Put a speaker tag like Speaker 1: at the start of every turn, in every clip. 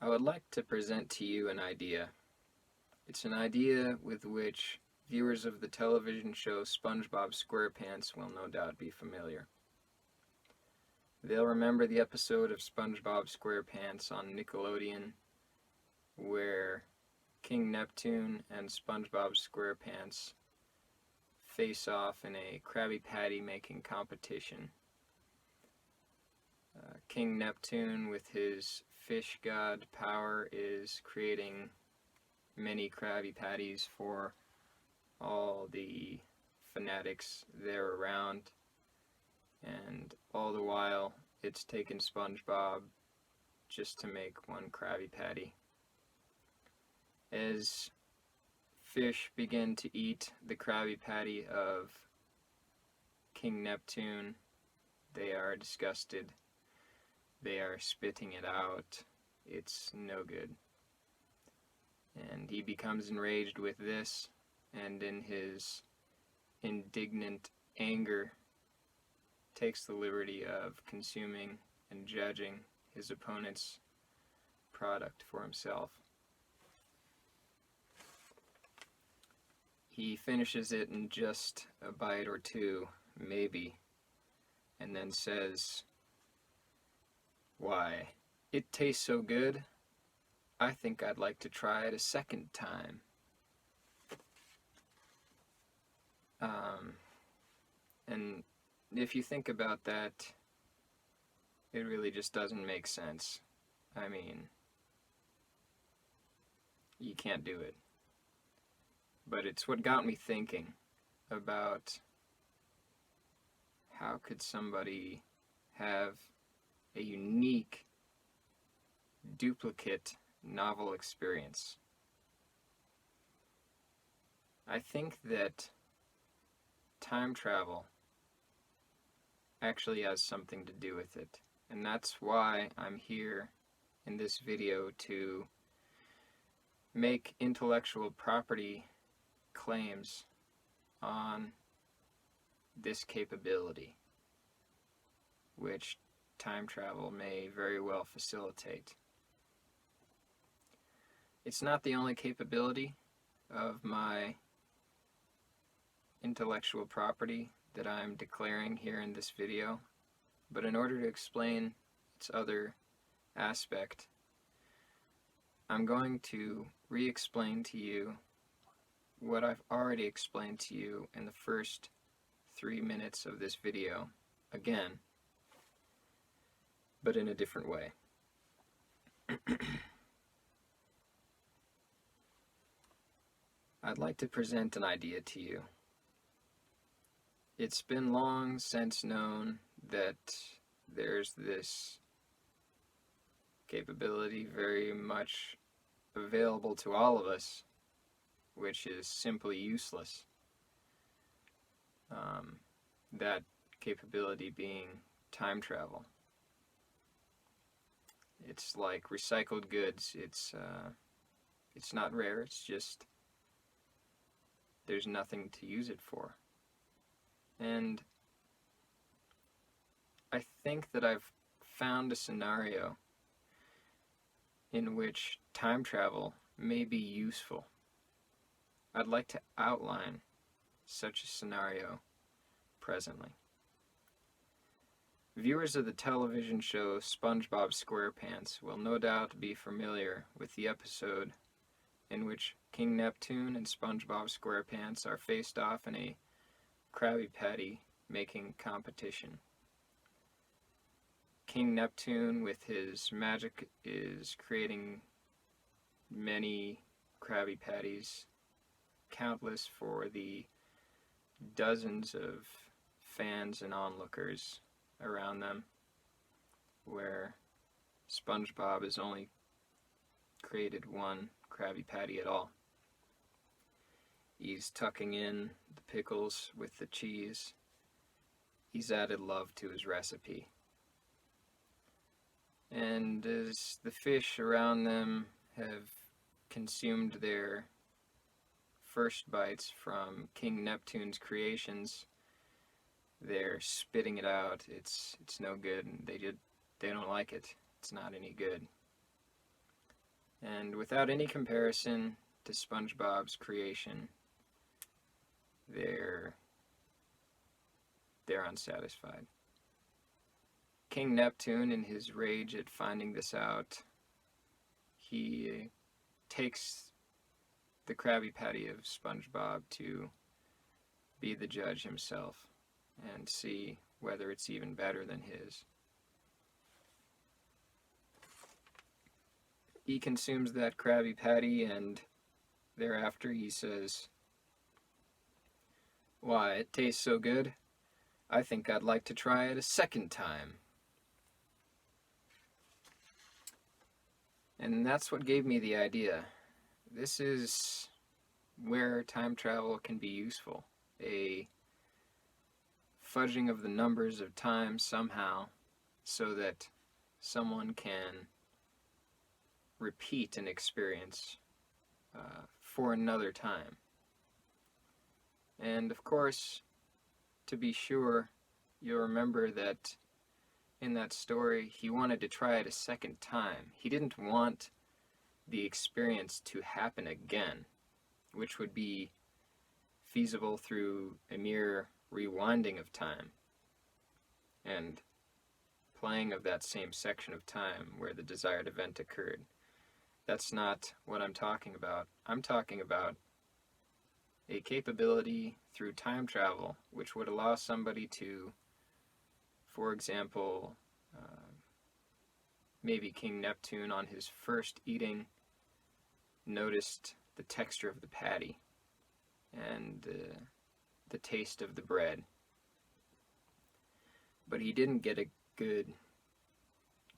Speaker 1: I would like to present to you an idea. It's an idea with which viewers of the television show SpongeBob SquarePants will no doubt be familiar. They'll remember the episode of SpongeBob SquarePants on Nickelodeon where King Neptune and SpongeBob SquarePants face off in a Krabby Patty making competition. King Neptune, with his fish god power, is creating many Krabby Patties for all the fanatics there around, and all the while it's taken SpongeBob just to make one Krabby Patty. As fish begin to eat the Krabby Patty of King Neptune, they are disgusted. They are spitting it out. It's no good. And he becomes enraged with this, and in his indignant anger takes the liberty of consuming and judging his opponent's product for himself. He finishes it in just a bite or two, maybe, and then says, "Why, it tastes so good, I think I'd like to try it a second time." And if you think about that, it really just doesn't make sense. I mean, you can't do it. But it's what got me thinking about how could somebody have a unique duplicate novel experience. I think that time travel actually has something to do with it, and that's why I'm here in this video to make intellectual property claims on this capability, which time travel may very well facilitate. It's not the only capability of my intellectual property that I'm declaring here in this video, but in order to explain its other aspect, I'm going to re-explain to you what I've already explained to you in the first 3 minutes of this video, again, but in a different way. I'd like to present an idea to you. It's been long since known that there's this capability very much available to all of us, which is simply useless. That capability being time travel. It's like recycled goods. It's not rare. It's just there's nothing to use it for. And I think that I've found a scenario in which time travel may be useful. I'd like to outline such a scenario presently. Viewers of the television show SpongeBob SquarePants will no doubt be familiar with the episode in which King Neptune and SpongeBob SquarePants are faced off in a Krabby Patty making competition. King Neptune, with his magic, is creating many Krabby Patties, countless for the dozens of fans and onlookers around them, where SpongeBob has only created one Krabby Patty at all. He's tucking in the pickles with the cheese. He's added love to his recipe. And as the fish around them have consumed their first bites from King Neptune's creations, they're spitting it out. It's no good, and they don't like it. It's not any good. And without any comparison to SpongeBob's creation, they're unsatisfied. King Neptune, in his rage at finding this out, he takes the Krabby Patty of SpongeBob to be the judge himself and see whether it's even better than his. He consumes that Krabby Patty, and thereafter he says, "Why, it tastes so good, I think I'd like to try it a second time." And that's what gave me the idea. This is where time travel can be useful. A fudging of the numbers of time somehow so that someone can repeat an experience for another time. And of course, to be sure, you'll remember that in that story, he wanted to try it a second time. He didn't want the experience to happen again, which would be feasible through a mere rewinding of time and playing of that same section of time where the desired event occurred. That's not what I'm talking about. I'm talking about a capability through time travel which would allow somebody to, for example, maybe King Neptune on his first eating noticed the texture of the patty and the taste of the bread, but he didn't get a good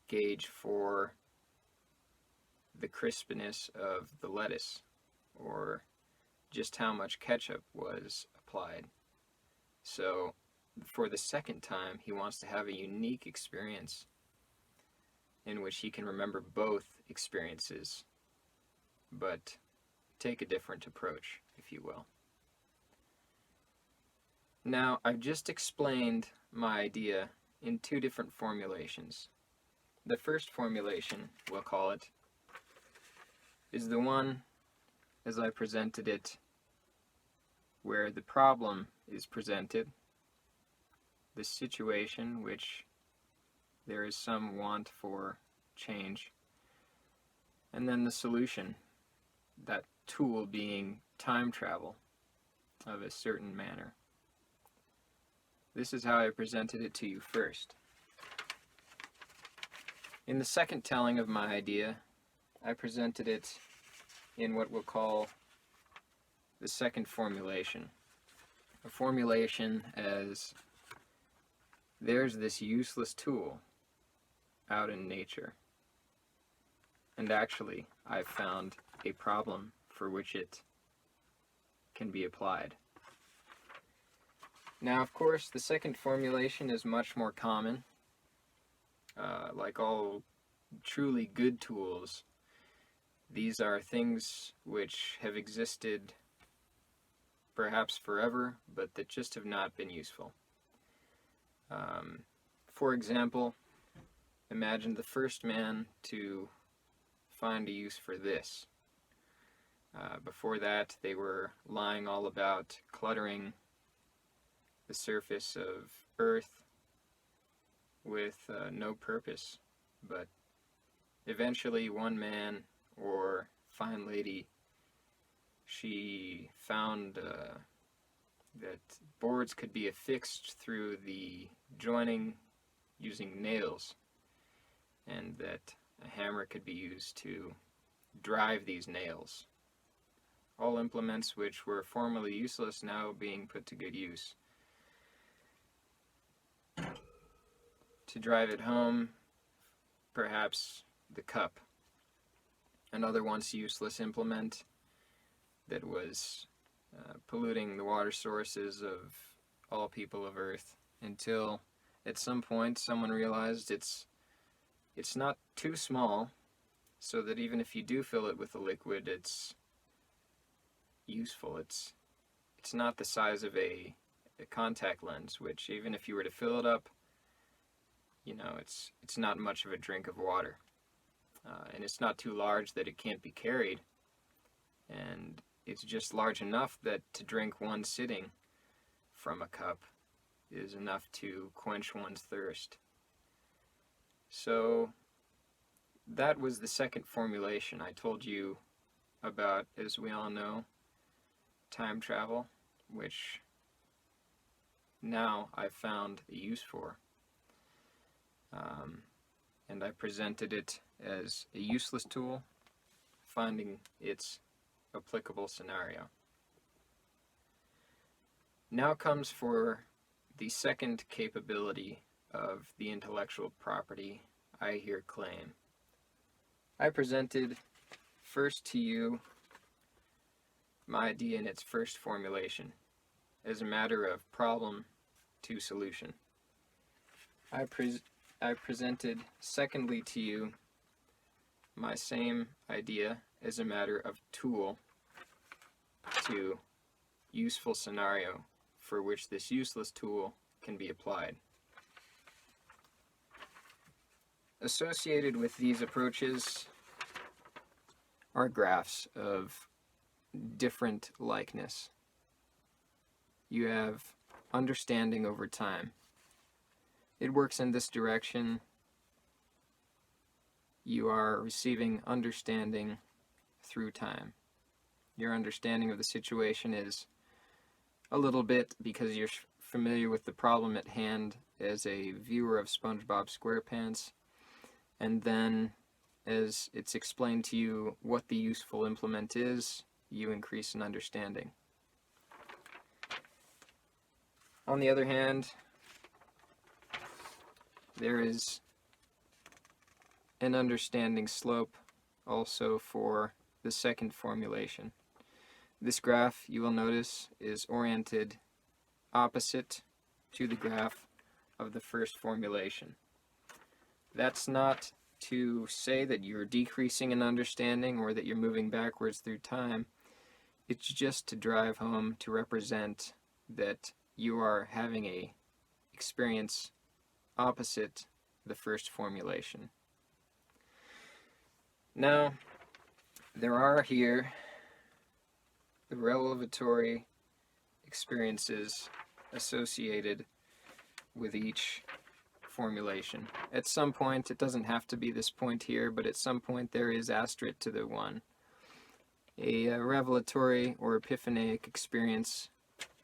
Speaker 1: gauge for the crispness of the lettuce or just how much ketchup was applied. So for the second time, he wants to have a unique experience in which he can remember both experiences, but take a different approach, if you will. Now, I've just explained my idea in two different formulations. The first formulation, we'll call it, is the one as I presented it, where the problem is presented, the situation which there is some want for change, and then the solution, that tool being time travel of a certain manner. This is how I presented it to you first. In the second telling of my idea, I presented it in what we'll call the second formulation. A formulation as there's this useless tool out in nature, and actually I've found a problem for which it can be applied. Now, of course, the second formulation is much more common. Like all truly good tools, these are things which have existed perhaps forever, but that just have not been useful. For example, imagine the first man to find a use for this. Before that, they were lying all about cluttering the surface of Earth with no purpose. But eventually one man or fine lady, she found that boards could be affixed through the joining using nails, and that a hammer could be used to drive these nails. All implements which were formerly useless now being put to good use. To drive it home, perhaps the cup, another once useless implement that was polluting the water sources of all people of Earth, until at some point someone realized it's not too small, so that even if you do fill it with a liquid, it's useful. It's not the size of a contact lens, which even if you were to fill it up, you know, it's not much of a drink of water. and it's not too large that it can't be carried, and it's just large enough that to drink one sitting from a cup is enough to quench one's thirst. So that was the second formulation I told you about, as we all know, time travel, which now I've found a use for. And I presented it as a useless tool, finding its applicable scenario. Now comes for the second capability of the intellectual property I here claim. I presented first to you my idea in its first formulation, as a matter of problem to solution. I presented secondly to you my same idea as a matter of tool to useful scenario for which this useless tool can be applied. Associated with these approaches are graphs of different likeness. You have understanding over time. It works in this direction. You are receiving understanding through time. Your understanding of the situation is a little bit because you're familiar with the problem at hand as a viewer of SpongeBob SquarePants, and then as it's explained to you what the useful implement is, you increase in understanding. On the other hand, there is an understanding slope also for the second formulation. This graph, you will notice, is oriented opposite to the graph of the first formulation. That's not to say that you're decreasing in understanding or that you're moving backwards through time. It's just to drive home, to represent that you are having a experience opposite the first formulation. Now, there are here the revelatory experiences associated with each formulation. At some point, it doesn't have to be this point here, but at some point there is asterisk to the one. A revelatory or epiphaneic experience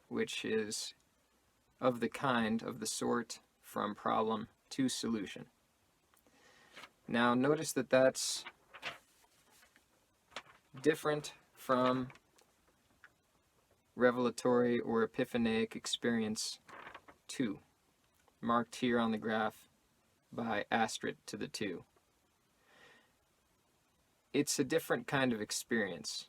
Speaker 1: which is of the kind, of the sort, from problem to solution. Now notice that that's different from revelatory or epiphaneic experience 2, marked here on the graph by asterisk to the 2. It's a different kind of experience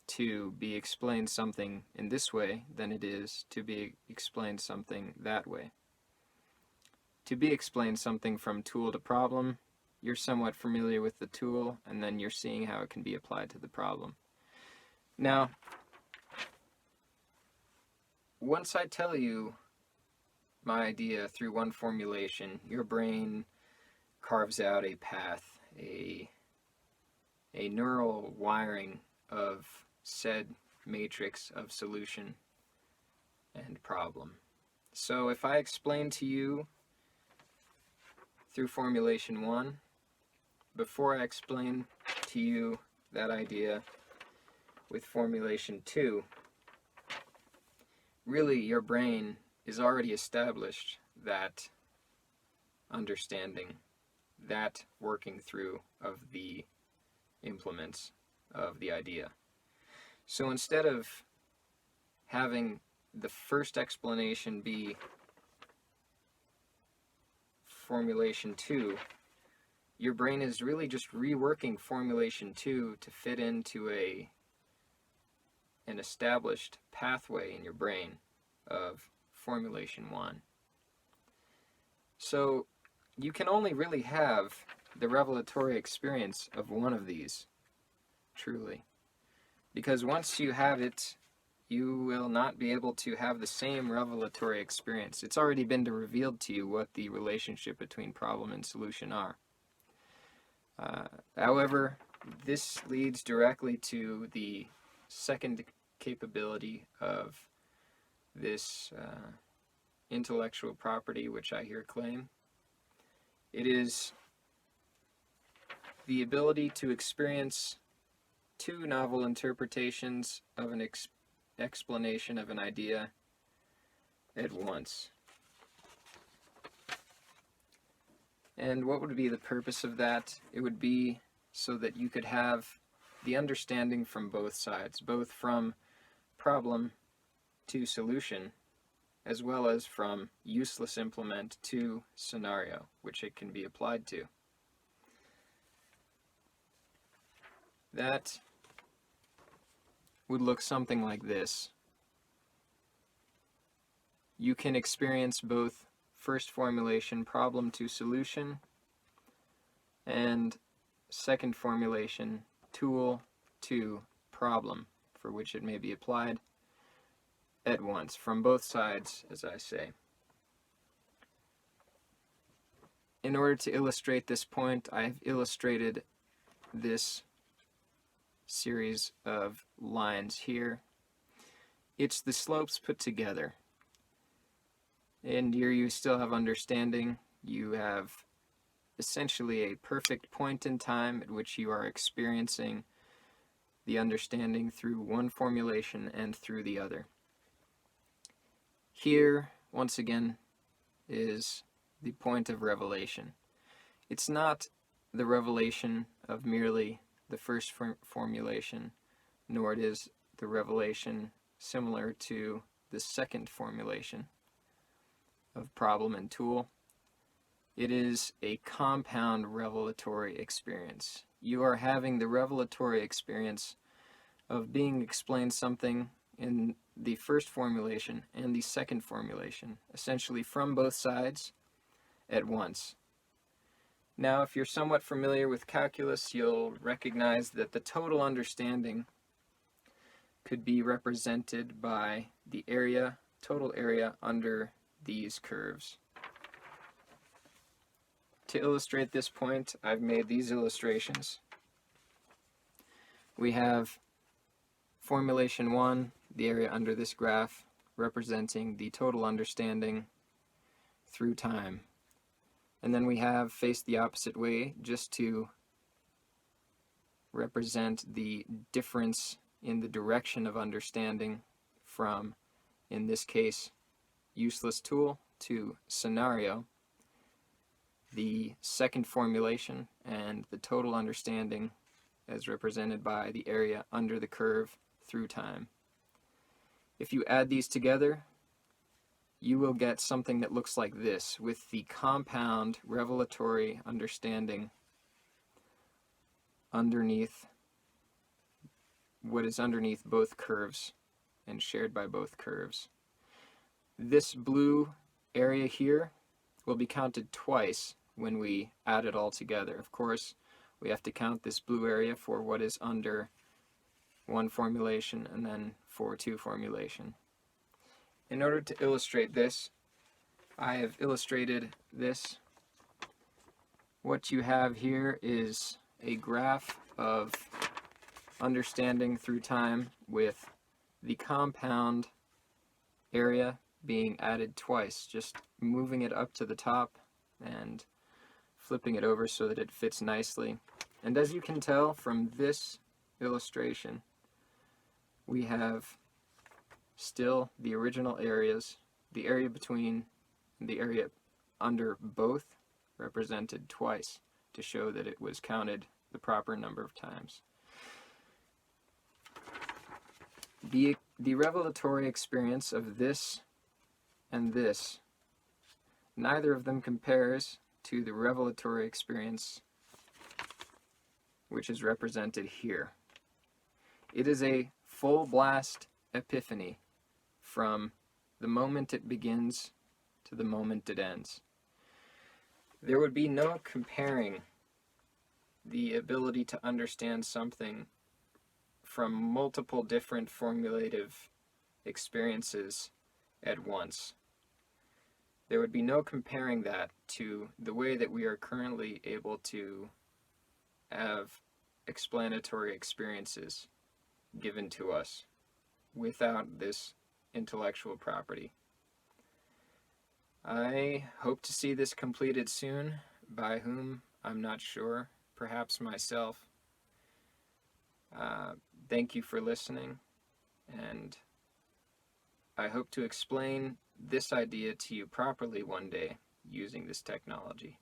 Speaker 1: to be explained something in this way than it is to be explained something that way. To be explained something from tool to problem, you're somewhat familiar with the tool, and then you're seeing how it can be applied to the problem. Now, once I tell you my idea through one formulation, your brain carves out a path, a neural wiring of said matrix of solution and problem. So if I explain to you through formulation 1, before I explain to you that idea with formulation 2, really your brain is already established that understanding, that working through of the implements of the idea. So instead of having the first explanation be formulation 2, your brain is really just reworking formulation 2 to fit into an established pathway in your brain of formulation 1. So you can only really have the revelatory experience of one of these, truly. Because once you have it, you will not be able to have the same revelatory experience. It's already been revealed to you what the relationship between problem and solution are. However, this leads directly to the second capability of this intellectual property which I here claim. It is the ability to experience two novel interpretations of an explanation of an idea at once. And what would be the purpose of that? It would be so that you could have the understanding from both sides, both from problem to solution, as well as from useless implement to scenario, which it can be applied to. That would look something like this. You can experience both first formulation, problem to solution, and second formulation, tool to problem, for which it may be applied at once, from both sides, as I say. In order to illustrate this point, I have illustrated this series of lines here. It's the slopes put together. And here you still have understanding. You have essentially a perfect point in time at which you are experiencing the understanding through one formulation and through the other. Here, once again, is the point of revelation. It's not the revelation of merely the first formulation, nor it is the revelation similar to the second formulation of problem and tool. It is a compound revelatory experience. You are having the revelatory experience of being explained something in the first formulation and the second formulation, essentially from both sides at once. Now, if you're somewhat familiar with calculus, you'll recognize that the total understanding could be represented by the area, total area under these curves. To illustrate this point, I've made these illustrations. We have formulation 1, the area under this graph, representing the total understanding through time. And then we have faced the opposite way, just to represent the difference in the direction of understanding from, in this case, useless tool to scenario, the second formulation and the total understanding as represented by the area under the curve through time. If you add these together, you will get something that looks like this, with the compound revelatory understanding underneath what is underneath both curves and shared by both curves. This blue area here will be counted twice when we add it all together. Of course, we have to count this blue area for what is under one formulation and then for two formulation. In order to illustrate this, I have illustrated this. What you have here is a graph of understanding through time with the compound area being added twice, just moving it up to the top and flipping it over so that it fits nicely. And as you can tell from this illustration, we have still the original areas, the area between and the area under both represented twice to show that it was counted the proper number of times. The revelatory experience of this and this, neither of them compares to the revelatory experience which is represented here. It is a full blast epiphany from the moment it begins to the moment it ends. There would be no comparing the ability to understand something from multiple different formulative experiences at once. There would be no comparing that to the way that we are currently able to have explanatory experiences given to us without this intellectual property. I hope to see this completed soon. By whom, I'm not sure. Perhaps myself. Thank you for listening, and I hope to explain this idea to you properly one day using this technology.